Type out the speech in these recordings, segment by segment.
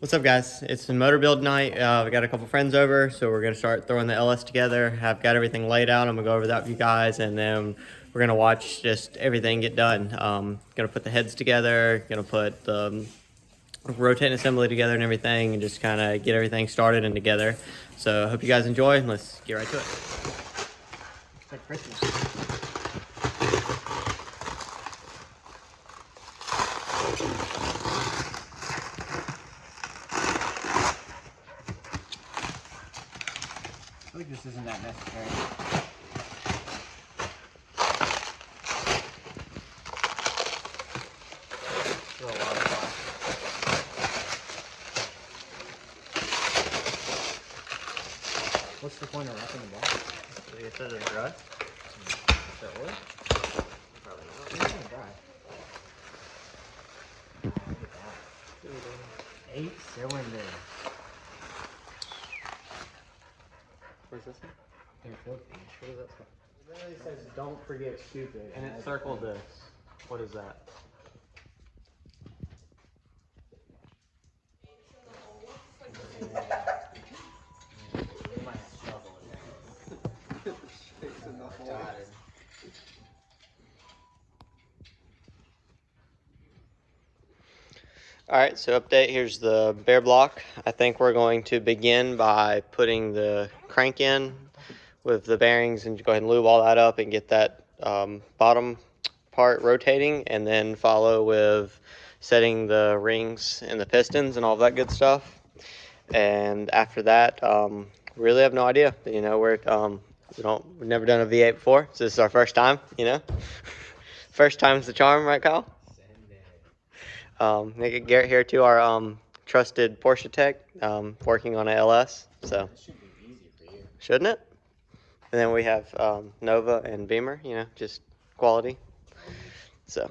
What's up, guys? It's a motor build night. We got a couple friends over, so we're gonna start throwing the LS together. I've got everything laid out. I'm gonna go over that with you guys, and then we're gonna watch just everything get done. Gonna put the heads together, gonna put the rotating assembly together and everything, and just kind of get everything started and together. So I hope you guys enjoy. Let's get right to it. It's like Christmas. I think this isn't that necessary. Still a lot of fun. What's the point of wrapping the box? It says it's dry. Is that oil? Probably not. It's kind of dry. Look at that. 8 cylinders. Where's this one? They're filthy. What is that stuff? It literally says, "Don't forget stupid." And it circled this. What is that? All right, so update, here's the bare block. I think we're going to begin by putting the crank in with the bearings and go ahead and lube all that up and get that bottom part rotating, and then follow with setting the rings and the pistons and all that good stuff. And after that, we really have no idea. You know, we've never done a V8 before, so this is our first time, you know. First time's the charm, right, Kyle? Nick and Garrett here too, our trusted Porsche tech, working on a LS, so This should be easy for you. shouldn't it? And then we have Nova and Beamer, you know, just quality. So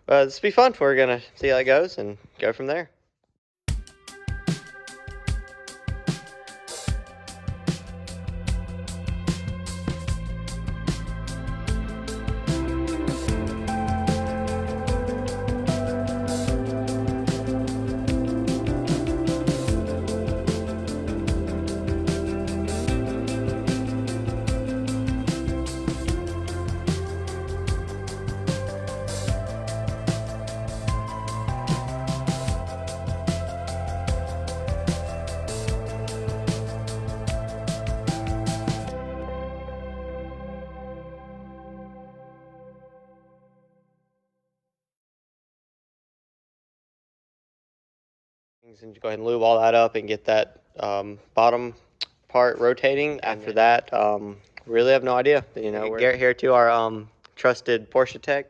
this will be fun. We're gonna see how it goes and go from there. And go ahead and lube all that up and get that bottom part rotating. After that, we really have no idea. You know, Garrett here too, our trusted Porsche tech.